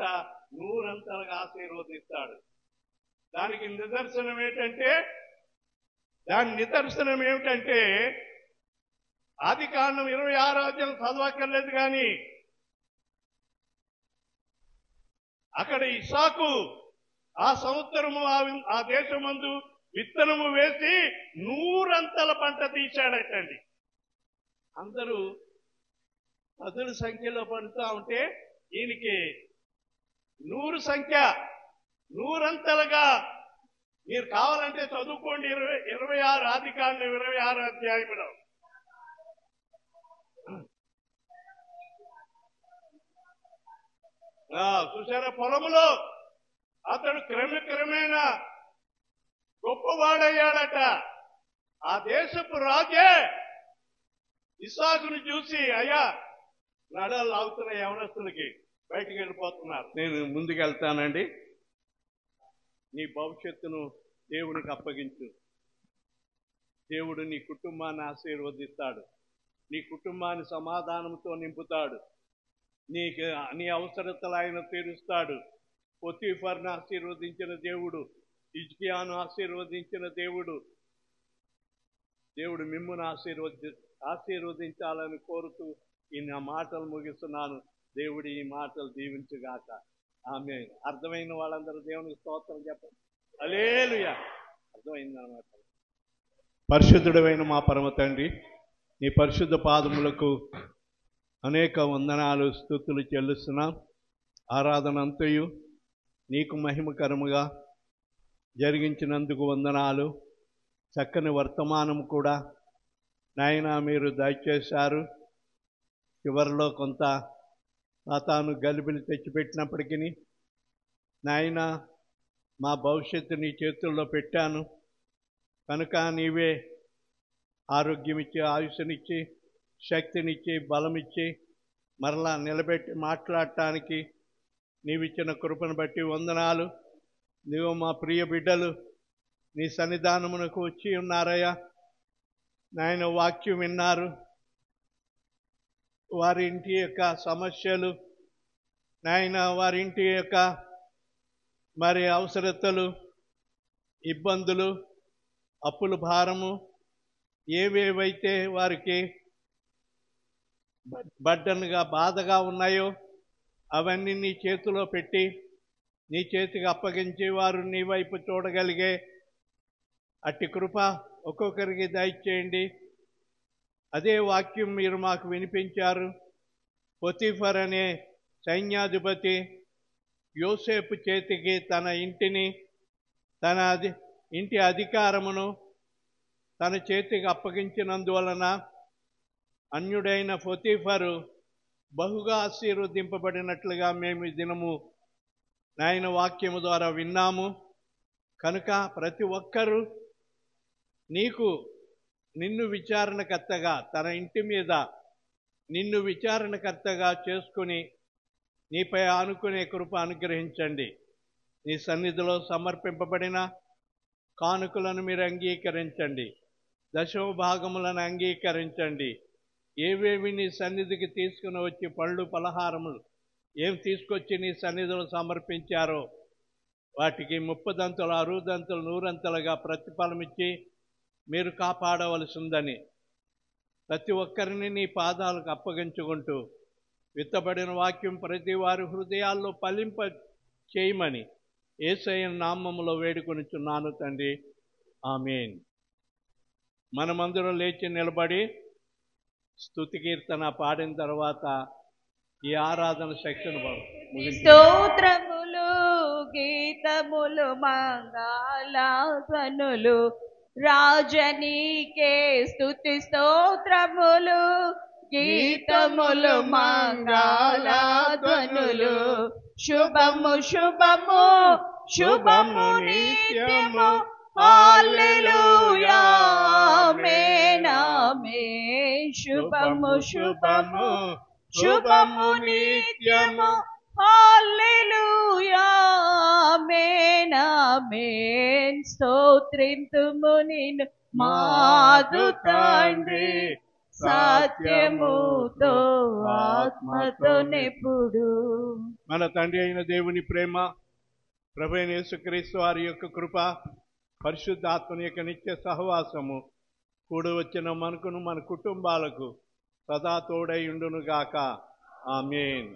నూరంతలుగా ఆశీర్వదిస్తాడు. దాని నిదర్శనం ఏమిటంటే ఆదికాండం 26వ అధ్యాయం చదవక్కర్లేదు కానీ అక్కడ ఇస్సాకు ఆ సంవత్సరము ఆ దేశమందు విత్తనము వేసి 100 పంట తీశాడటండి. అందరూ 10 సంఖ్యలో పండుతా ఉంటే ఈయనకి 100 సంఖ్య 100 మీరు కావాలంటే చదువుకోండి. 26 ఆదికాండం 26వ అధ్యాయంలో చూసారా, పొలములో అతడు క్రమేణా గొప్పవాడయ్యాడట. ఆ దేశపు రాజే ఇస్సాకును చూసి అయ్యా నడలు లాగుతున్న యవనస్తులకి బయటికి వెళ్ళిపోతున్నారు, నేను ముందుకెళ్తానండి, నీ భవిష్యత్తును దేవునికి అప్పగించు. దేవుడు నీ కుటుంబాన్ని ఆశీర్వదిస్తాడు. నీ కుటుంబాన్ని సమాధానంతో నింపుతాడు. నీ అవసరతలు ఆయన తీరుస్తాడు. పొతీఫర్ను ఆశీర్వదించిన దేవుడు, హిజ్కియాను ఆశీర్వదించిన దేవుడు మిమ్మును ఆశీర్వదించాలని కోరుతూ ఈ నా మాటలు ముగిస్తున్నాను. దేవుడు ఈ మాటలు దీవించుగాక. ఆమేన్. అర్థమైన వాళ్ళందరూ దేవునికి స్తోత్రం చెప్పండి. హల్లెలూయా. అర్థమైందన్నమాట. పరిశుద్ధుడైన మా పరమ తండ్రి, నీ పరిశుద్ధ పాదములకు అనేక వందనాలు స్తుతులు చెల్లిస్తున్నాం. ఆరాధన అంతయు నీకు మహిమకరముగా జరిగించినందుకు వందనాలు. చక్కని వర్తమానం కూడా నాయనా మీరు దయచేశారు. చివరిలో కొంత సాతాను గలిబిలి తెచ్చిపెట్టినప్పటికీ నాయనా మా భవిష్యత్తు నీ చేతుల్లో పెట్టాను కనుక నీవే ఆరోగ్యమిచ్చి, ఆయుష్నిచ్చి, శక్తినిచ్చి, బలమిచ్చి మరలా నిలబెట్టి మాట్లాడటానికి నీవిచ్చిన కృపను బట్టి వందనాలు. నీవు మా ప్రియ బిడ్డలు నీ సన్నిధానమునకు వచ్చి ఉన్నారయ్యా. నాయన వాక్యం విన్నారు, వారి ఇంటి యొక్క సమస్యలు నాయన, వారి ఇంటి యొక్క మరి అవసరతలు, ఇబ్బందులు, అప్పుల భారము ఏవేవైతే వారికి బడ్డనుగా బాధగా ఉన్నాయో అవన్నీ నీ చేతిలో పెట్టి నీ చేతికి అప్పగించి వారు నీ వైపు చూడగలిగే అట్టి కృప ఒక్కొక్కరికి దయచేయండి. అదే వాక్యం మీరు మాకు వినిపించారు. పొతీఫర్ అనే సైన్యాధిపతి యోసేపు చేతికి తన ఇంటిని, తన ఇంటి అధికారమును తన చేతికి అప్పగించినందువలన అన్యుడైన పొతీఫరు బహుగా ఆశీర్వదింపబడినట్లుగా మేము ఈ దినము నాయన వాక్యము ద్వారా విన్నాము. కనుక ప్రతి ఒక్కరూ నిన్ను విచారణకర్తగా, తన ఇంటి మీద నిన్ను విచారణకర్తగా చేసుకుని నీపై ఆనుకునే కృప అనుగ్రహించండి. నీ సన్నిధిలో సమర్పింపబడిన కానుకలను మీరు అంగీకరించండి. దశమ భాగములను అంగీకరించండి. ఏవేవి నీ సన్నిధికి తీసుకుని వచ్చి పళ్ళు పలహారములు ఏం తీసుకొచ్చి నీ సన్నిధిలో సమర్పించారో వాటికి 30 60 100 ప్రతిఫలమిచ్చి మీరు కాపాడవలసిందని ప్రతి ఒక్కరిని నీ పాదాలకు అప్పగించుకుంటూ విత్తబడిన వాక్యం ప్రతి వారి హృదయాల్లో ఫలింప చేయమని యేసయ్య నామములో వేడుకొనుచున్నాను తండ్రి, ఆమేన్. మనమందరం లేచి నిలబడి స్తుతి కీర్తన పాడిన తర్వాత ఈ ఆరాధన సెక్షన్ ముగించి స్తోత్రములు, గీతములు, మంగళధ్వనులు రాజనీకే స్తుతి స్తోత్రములు, గీతములు, మంగళధ్వనులు. శుభము శుభము శుభము నిత్యము, హల్లెలూయా ఆమేన్ ఆమేన్. శుభము శుభము శుభము నిత్యము, హల్లెలూయా ఆమేన్ ఆమేన్. స్తోత్రింతుము నిన్ను మాదు తండ్రి, సత్యముతో ఆత్మతో నెప్పుడు. మన తండ్రి అయిన దేవుని ప్రేమ, ప్రభువైన యేసుక్రీస్తు వారి యొక్క కృప, పరిశుద్ధాత్మని యొక్క నిత్య సహవాసము కూడి వచ్చిన మనకును మన కుటుంబాలకు సదా తోడై ఉండును గాక. ఆమేన్.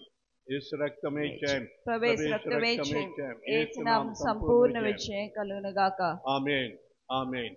యేసు రక్తమే జయం, ప్రవేశ రక్తమే జయం, యేసు నామం సంపూర్ణ విజయం కలుగును గాక. ఆమేన్ ఆమేన్.